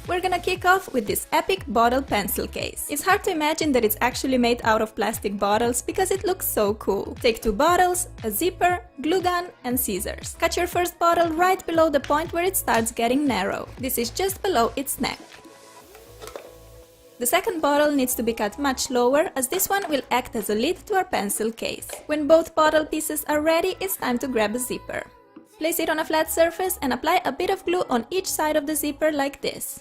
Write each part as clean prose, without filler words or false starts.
We're gonna kick off with this epic bottle pencil case. It's hard to imagine that it's actually made out of plastic bottles because it looks so cool. Take 2 bottles, a zipper, glue gun, and scissors. Cut your first bottle right below the point where it starts getting narrow. This is just below its neck. The second bottle needs to be cut much lower, as this one will act as a lid to our pencil case. When both bottle pieces are ready, it's time to grab a zipper. Place it on a flat surface and apply a bit of glue on each side of the zipper like this.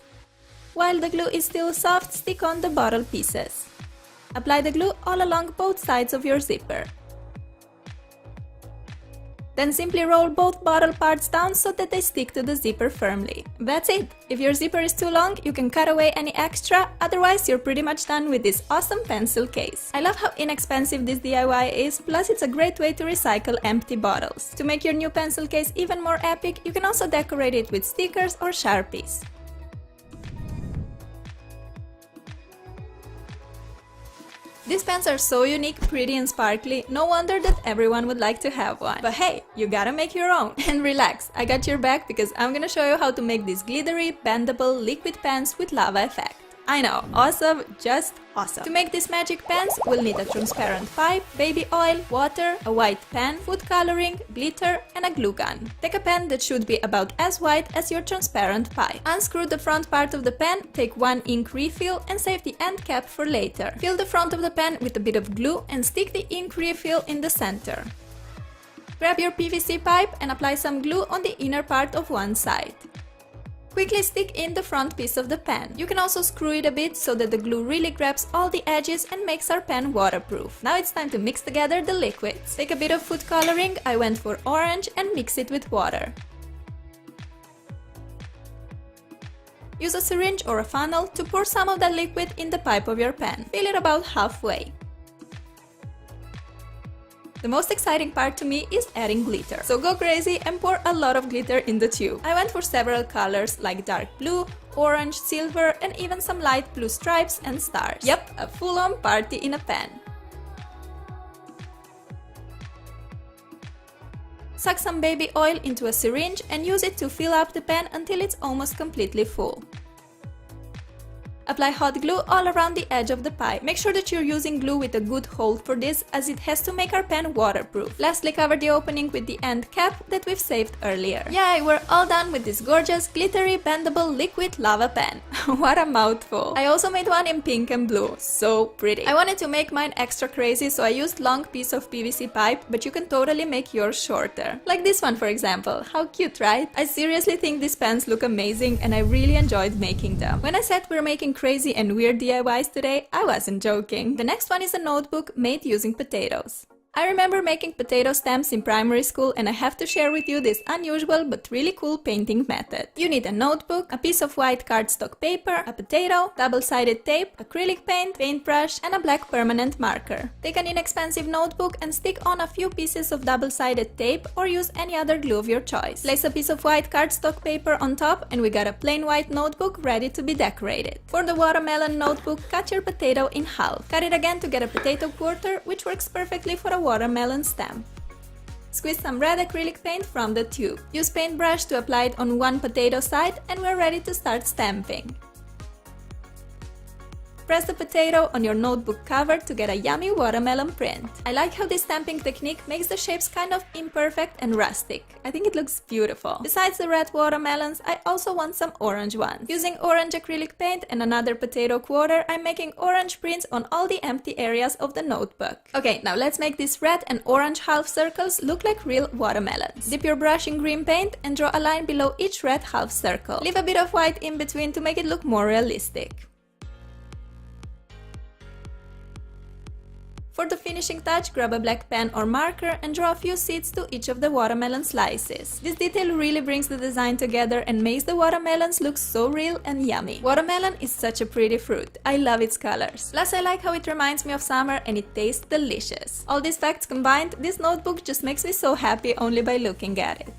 While the glue is still soft, stick on the bottle pieces. Apply the glue all along both sides of your zipper. Then simply roll both bottle parts down so that they stick to the zipper firmly. That's it! If your zipper is too long, you can cut away any extra, otherwise you're pretty much done with this awesome pencil case. I love how inexpensive this DIY is, plus it's a great way to recycle empty bottles. To make your new pencil case even more epic, you can also decorate it with stickers or Sharpies. These pens are so unique, pretty and sparkly, no wonder that everyone would like to have one. But hey, you gotta make your own! And relax, I got your back because I'm gonna show you how to make these glittery, bendable, liquid pens with lava effect. I know, awesome, just awesome! To make these magic pens, we'll need a transparent pipe, baby oil, water, a white pen, food coloring, glitter, and a glue gun. Take a pen that should be about as white as your transparent pipe. Unscrew the front part of the pen, take 1 ink refill, and save the end cap for later. Fill the front of the pen with a bit of glue and stick the ink refill in the center. Grab your PVC pipe and apply some glue on the inner part of one side. Quickly stick in the front piece of the pen. You can also screw it a bit so that the glue really grabs all the edges and makes our pen waterproof. Now it's time to mix together the liquids. Take a bit of food coloring, I went for orange, and mix it with water. Use a syringe or a funnel to pour some of that liquid in the pipe of your pen. Fill it about halfway. The most exciting part to me is adding glitter. So go crazy and pour a lot of glitter in the tube. I went for several colors like dark blue, orange, silver, and even some light blue stripes and stars. Yep, a full-on party in a pen. Suck some baby oil into a syringe and use it to fill up the pen until it's almost completely full. Apply hot glue all around the edge of the pipe. Make sure that you're using glue with a good hold for this, as it has to make our pen waterproof. Lastly, cover the opening with the end cap that we've saved earlier. Yay, we're all done with this gorgeous, glittery, bendable, liquid lava pen. What a mouthful! I also made one in pink and blue. So pretty. I wanted to make mine extra crazy, so I used long piece of PVC pipe, but you can totally make yours shorter. Like this one, for example. How cute, right? I seriously think these pens look amazing and I really enjoyed making them. When I said we're making crazy and weird DIYs today, I wasn't joking. The next one is a notebook made using potatoes. I remember making potato stamps in primary school, and I have to share with you this unusual but really cool painting method. You need a notebook, a piece of white cardstock paper, a potato, double-sided tape, acrylic paint, paintbrush, and a black permanent marker. Take an inexpensive notebook and stick on a few pieces of double-sided tape or use any other glue of your choice. Place a piece of white cardstock paper on top and we got a plain white notebook ready to be decorated. For the watermelon notebook, cut your potato in half. Cut it again to get a potato quarter, which works perfectly for a watermelon stamp. Squeeze some red acrylic paint from the tube. Use paintbrush to apply it on one potato side and we're ready to start stamping. Press the potato on your notebook cover to get a yummy watermelon print. I like how this stamping technique makes the shapes kind of imperfect and rustic. I think it looks beautiful. Besides the red watermelons, I also want some orange ones. Using orange acrylic paint and another potato quarter, I'm making orange prints on all the empty areas of the notebook. Okay, now let's make these red and orange half circles look like real watermelons. Dip your brush in green paint and draw a line below each red half circle. Leave a bit of white in between to make it look more realistic. For the finishing touch, grab a black pen or marker and draw a few seeds to each of the watermelon slices. This detail really brings the design together and makes the watermelons look so real and yummy. Watermelon is such a pretty fruit. I love its colors. Plus, I like how it reminds me of summer and it tastes delicious. All these facts combined, this notebook just makes me so happy only by looking at it.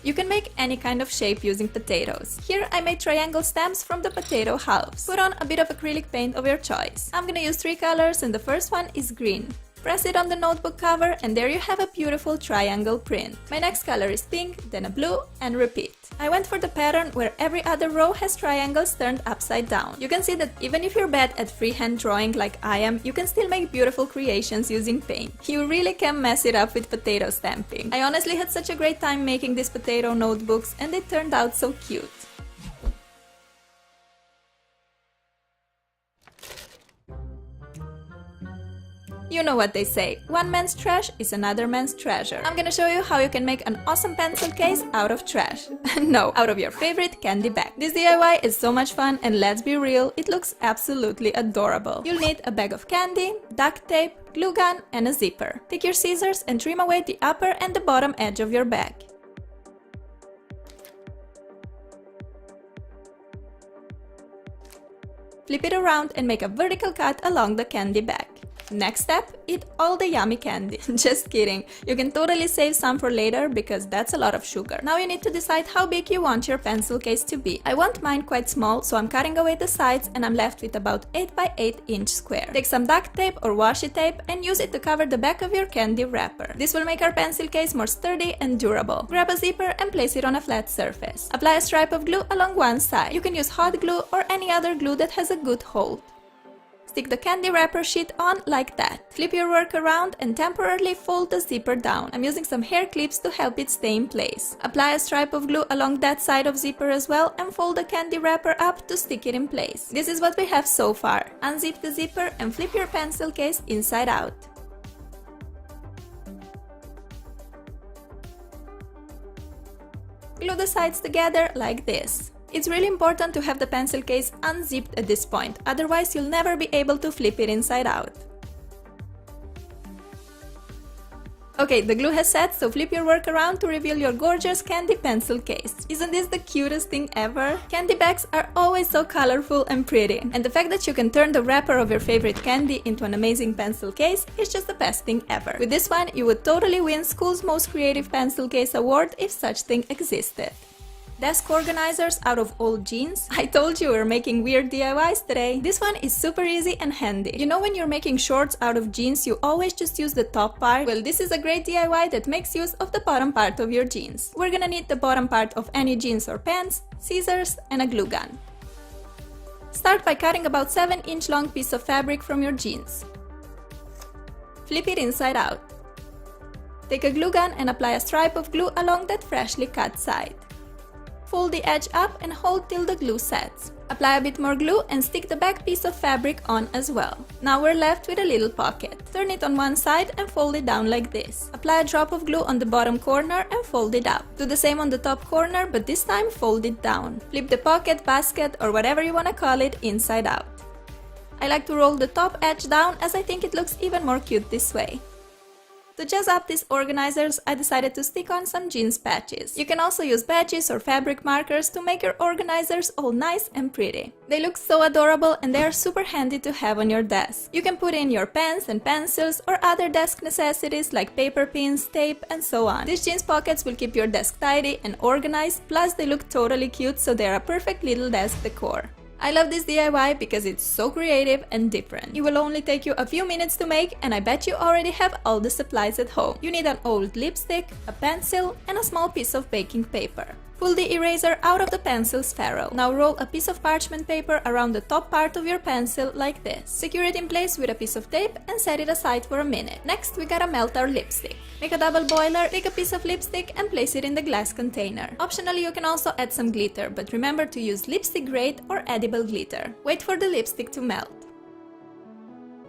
You can make any kind of shape using potatoes. Here I made triangle stamps from the potato halves. Put on a bit of acrylic paint of your choice. I'm gonna use 3 colors and the first one is green. Press it on the notebook cover and there you have a beautiful triangle print. My next color is pink, then a blue, and repeat. I went for the pattern where every other row has triangles turned upside down. You can see that even if you're bad at freehand drawing like I am, you can still make beautiful creations using paint. You really can mess it up with potato stamping. I honestly had such a great time making these potato notebooks and they turned out so cute. You know what they say, one man's trash is another man's treasure. I'm gonna show you how you can make an awesome pencil case out of trash. No, out of your favorite candy bag. This DIY is so much fun and let's be real, it looks absolutely adorable. You'll need a bag of candy, duct tape, glue gun, and a zipper. Take your scissors and trim away the upper and the bottom edge of your bag. Flip it around and make a vertical cut along the candy bag. Next step, eat all the yummy candy. Just kidding, you can totally save some for later because that's a lot of sugar. Now you need to decide how big you want your pencil case to be. I want mine quite small, so I'm cutting away the sides and I'm left with about 8 by 8 inch square. Take some duct tape or washi tape and use it to cover the back of your candy wrapper. This will make our pencil case more sturdy and durable. Grab a zipper and place it on a flat surface. Apply a stripe of glue along one side. You can use hot glue or any other glue that has a good hold. Stick the candy wrapper sheet on like that. Flip your work around and temporarily fold the zipper down. I'm using some hair clips to help it stay in place. Apply a stripe of glue along that side of zipper as well and fold the candy wrapper up to stick it in place. This is what we have so far. Unzip the zipper and flip your pencil case inside out. Glue the sides together like this. It's really important to have the pencil case unzipped at this point, otherwise you'll never be able to flip it inside out. Okay, the glue has set, so flip your work around to reveal your gorgeous candy pencil case. Isn't this the cutest thing ever? Candy bags are always so colorful and pretty, and the fact that you can turn the wrapper of your favorite candy into an amazing pencil case is just the best thing ever. With this one, you would totally win School's Most Creative Pencil Case award if such thing existed. Desk organizers out of old jeans. I told you we're making weird DIYs today. This one is super easy and handy. You know when you're making shorts out of jeans, you always just use the top part? Well, this is a great DIY that makes use of the bottom part of your jeans. We're gonna need the bottom part of any jeans or pants, scissors, and a glue gun. Start by cutting about 7-inch long piece of fabric from your jeans. Flip it inside out. Take a glue gun and apply a stripe of glue along that freshly cut side. Fold the edge up and hold till the glue sets. Apply a bit more glue and stick the back piece of fabric on as well. Now we're left with a little pocket. Turn it on one side and fold it down like this. Apply a drop of glue on the bottom corner and fold it up. Do the same on the top corner, but this time fold it down. Flip the pocket, basket, or whatever you want to call it inside out. I like to roll the top edge down as I think it looks even more cute this way. To jazz up these organizers, I decided to stick on some jeans patches. You can also use badges or fabric markers to make your organizers all nice and pretty. They look so adorable and they are super handy to have on your desk. You can put in your pens and pencils or other desk necessities like paper pins, tape, and so on. These jeans pockets will keep your desk tidy and organized, plus they look totally cute, so they're a perfect little desk decor. I love this DIY because it's so creative and different. It will only take you a few minutes to make, and I bet you already have all the supplies at home. You need an old lipstick, a pencil, and a small piece of baking paper. Pull the eraser out of the pencil's ferrule. Now roll a piece of parchment paper around the top part of your pencil like this. Secure it in place with a piece of tape and set it aside for a minute. Next, we gotta melt our lipstick. Make a double boiler, take a piece of lipstick and place it in the glass container. Optionally, you can also add some glitter, but remember to use lipstick grade or edible glitter. Wait for the lipstick to melt.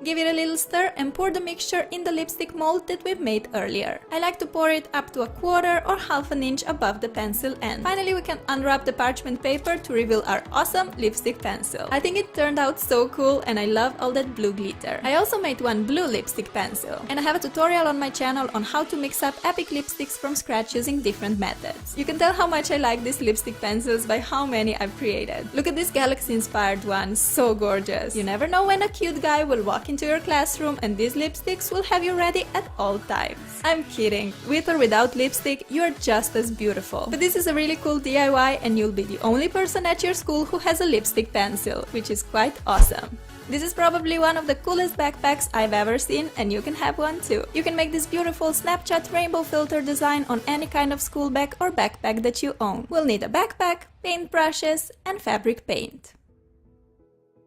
Give it a little stir and pour the mixture in the lipstick mold that we've made earlier. I like to pour it up to a quarter or half an inch above the pencil end. Finally, we can unwrap the parchment paper to reveal our awesome lipstick pencil. I think it turned out so cool and I love all that blue glitter. I also made one blue lipstick pencil, and I have a tutorial on my channel on how to mix up epic lipsticks from scratch using different methods. You can tell how much I like these lipstick pencils by how many I've created. Look at this galaxy-inspired one, so gorgeous. You never know when a cute guy will walk into your classroom and these lipsticks will have you ready at all times. I'm kidding, with or without lipstick, you're just as beautiful. But this is a really cool DIY and you'll be the only person at your school who has a lipstick pencil, which is quite awesome. This is probably one of the coolest backpacks I've ever seen, and you can have one too. You can make this beautiful Snapchat rainbow filter design on any kind of school bag or backpack that you own. We'll need a backpack, paintbrushes, and fabric paint.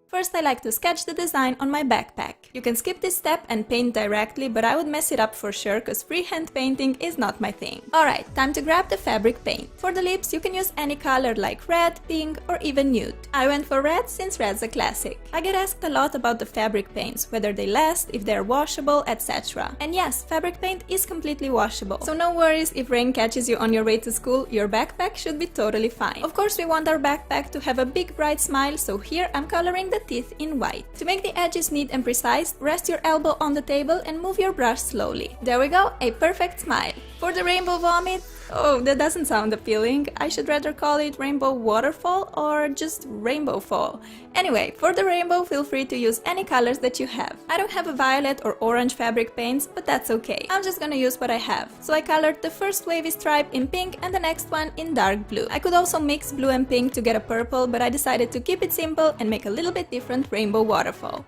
First, I like to sketch the design on my backpack. You can skip this step and paint directly, but I would mess it up for sure, cause freehand painting is not my thing. Alright, time to grab the fabric paint. For the lips, you can use any color like red, pink, or even nude. I went for red since red's a classic. I get asked a lot about the fabric paints, whether they last, if they're washable, etc. And yes, fabric paint is completely washable. So no worries if rain catches you on your way to school, your backpack should be totally fine. Of course, we want our backpack to have a big bright smile, so here I'm coloring the teeth in white. To make the edges neat and precise, rest your elbow on the table and move your brush slowly. There we go, a perfect smile. For the rainbow vomit, oh, that doesn't sound appealing. I should rather call it rainbow waterfall or just rainbow fall. Anyway, for the rainbow, feel free to use any colors that you have. I don't have a violet or orange fabric paints, but that's okay. I'm just gonna use what I have. So I colored the first wavy stripe in pink and the next one in dark blue. I could also mix blue and pink to get a purple, but I decided to keep it simple and make a little bit different rainbow waterfall.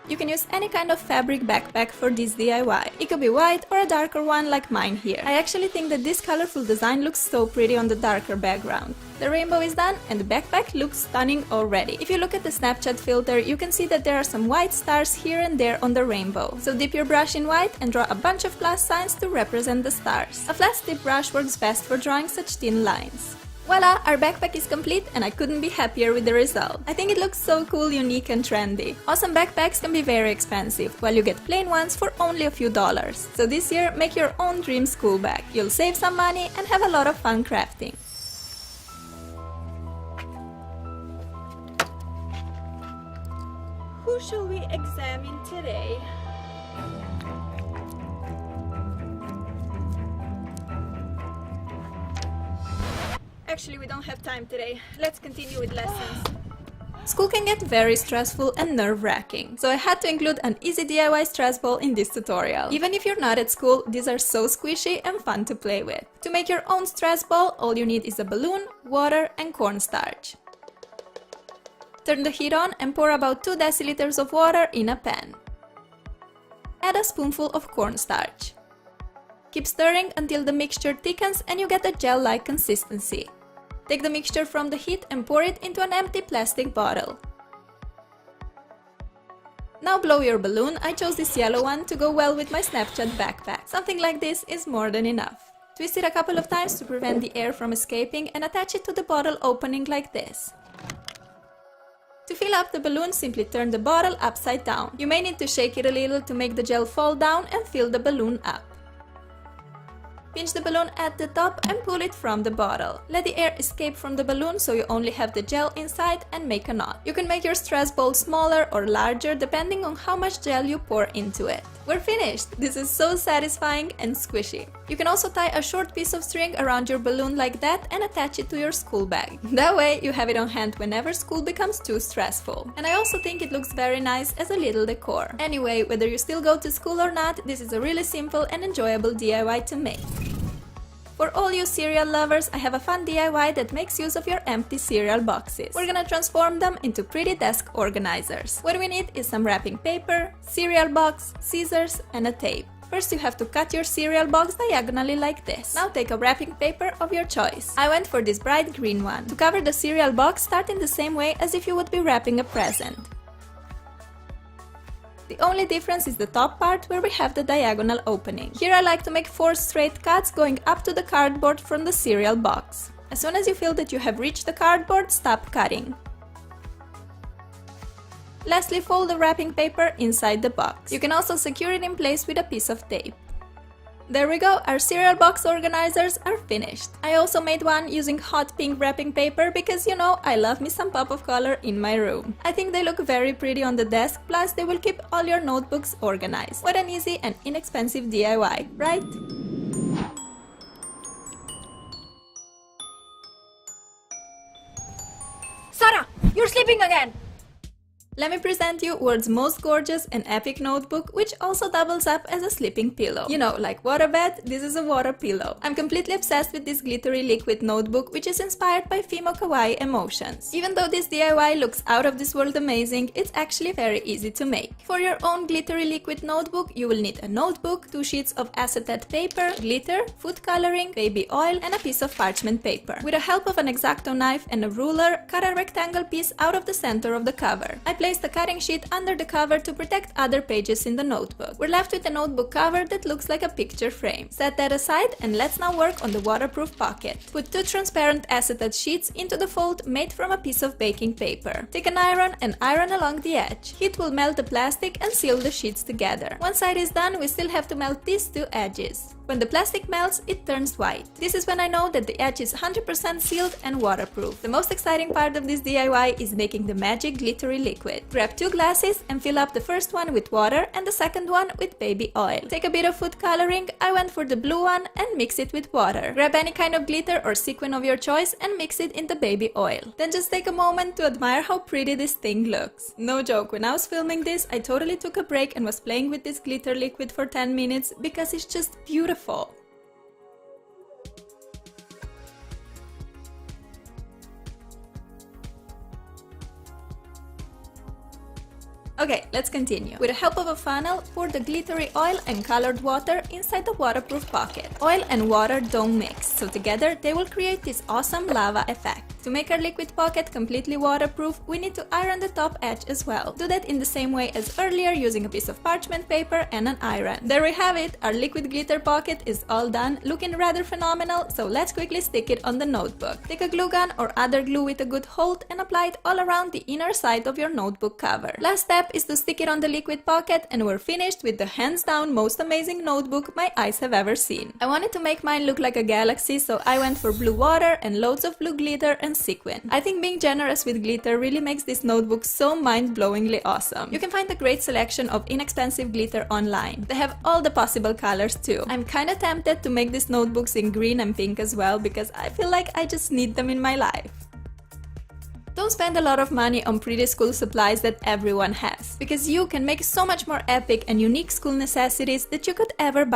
You can use any kind of fabric backpack for this DIY. It could be white or a darker one like mine here. I actually think that this colorful design looks so pretty on the darker background. The rainbow is done and the backpack looks stunning already. If you look at the Snapchat filter, you can see that there are some white stars here and there on the rainbow. So dip your brush in white and draw a bunch of plus signs to represent the stars. A flat tip brush works best for drawing such thin lines. Voila, our backpack is complete and I couldn't be happier with the result. I think it looks so cool, unique and trendy. Awesome backpacks can be very expensive, while you get plain ones for only a few dollars. So this year, make your own dream school bag. You'll save some money and have a lot of fun crafting. Who shall we examine today? Actually, we don't have time today. Let's continue with lessons. School can get very stressful and nerve-wracking, so I had to include an easy DIY stress ball in this tutorial. Even if you're not at school, these are so squishy and fun to play with. To make your own stress ball, all you need is a balloon, water and cornstarch. Turn the heat on and pour about 2 deciliters of water in a pan. Add a spoonful of cornstarch. Keep stirring until the mixture thickens and you get a gel-like consistency. Take the mixture from the heat and pour it into an empty plastic bottle. Now blow your balloon. I chose this yellow one to go well with my Snapchat backpack. Something like this is more than enough. Twist it a couple of times to prevent the air from escaping and attach it to the bottle opening like this. To fill up the balloon, simply turn the bottle upside down. You may need to shake it a little to make the gel fall down and fill the balloon up. Pinch the balloon at the top and pull it from the bottle. Let the air escape from the balloon so you only have the gel inside and make a knot. You can make your stress ball smaller or larger depending on how much gel you pour into it. We're finished! This is so satisfying and squishy. You can also tie a short piece of string around your balloon like that and attach it to your school bag. That way you have it on hand whenever school becomes too stressful. And I also think it looks very nice as a little decor. Anyway, whether you still go to school or not, this is a really simple and enjoyable DIY to make. For all you cereal lovers, I have a fun DIY that makes use of your empty cereal boxes. We're gonna transform them into pretty desk organizers. What we need is some wrapping paper, cereal box, scissors, and a tape. First you have to cut your cereal box diagonally like this. Now take a wrapping paper of your choice. I went for this bright green one. To cover the cereal box, start in the same way as if you would be wrapping a present. The only difference is the top part where we have the diagonal opening. Here I like to make 4 straight cuts going up to the cardboard from the cereal box. As soon as you feel that you have reached the cardboard, stop cutting. Lastly, fold the wrapping paper inside the box. You can also secure it in place with a piece of tape. There we go, our cereal box organizers are finished. I also made one using hot pink wrapping paper because, you know, I love me some pop of color in my room. I think they look very pretty on the desk, plus they will keep all your notebooks organized. What an easy and inexpensive DIY, right? Sarah, you're sleeping again! Let me present you world's most gorgeous and epic notebook, which also doubles up as a sleeping pillow. You know, like waterbed, this is a water pillow. I'm completely obsessed with this glittery liquid notebook, which is inspired by Fimo Kawaii emotions. Even though this DIY looks out of this world amazing, it's actually very easy to make. For your own glittery liquid notebook, you will need a notebook, 2 sheets of acetate paper, glitter, food coloring, baby oil, and a piece of parchment paper. With the help of an X-Acto knife and a ruler, cut a rectangle piece out of the center of the cover. I placed the cutting sheet under the cover to protect other pages in the notebook. We're left with a notebook cover that looks like a picture frame. Set that aside and let's now work on the waterproof pocket. Put 2 transparent acetate sheets into the fold made from a piece of baking paper. Take an iron and iron along the edge. Heat will melt the plastic and seal the sheets together. One side is done, we still have to melt these 2 edges. When the plastic melts, it turns white. This is when I know that the edge is 100% sealed and waterproof. The most exciting part of this DIY is making the magic glittery liquid. Grab 2 glasses and fill up the first one with water and the second one with baby oil. Take a bit of food coloring, I went for the blue one, and mix it with water. Grab any kind of glitter or sequin of your choice and mix it in the baby oil. Then just take a moment to admire how pretty this thing looks. No joke, when I was filming this, I totally took a break and was playing with this glitter liquid for 10 minutes because it's just beautiful. Okay, let's continue. With the help of a funnel, pour the glittery oil and colored water inside the waterproof pocket. Oil and water don't mix, so together they will create this awesome lava effect. To make our liquid pocket completely waterproof, we need to iron the top edge as well. Do that in the same way as earlier using a piece of parchment paper and an iron. There we have it, our liquid glitter pocket is all done, looking rather phenomenal, so let's quickly stick it on the notebook. Take a glue gun or other glue with a good hold and apply it all around the inner side of your notebook cover. Last step is to stick it on the liquid pocket and we're finished with the hands down most amazing notebook my eyes have ever seen. I wanted to make mine look like a galaxy, so I went for blue water and loads of blue glitter and sequin. I think being generous with glitter really makes this notebook so mind-blowingly awesome. You can find a great selection of inexpensive glitter online. They have all the possible colors too. I'm kinda tempted to make these notebooks in green and pink as well because I feel like I just need them in my life. Don't spend a lot of money on pretty school supplies that everyone has, because you can make so much more epic and unique school necessities that you could ever buy.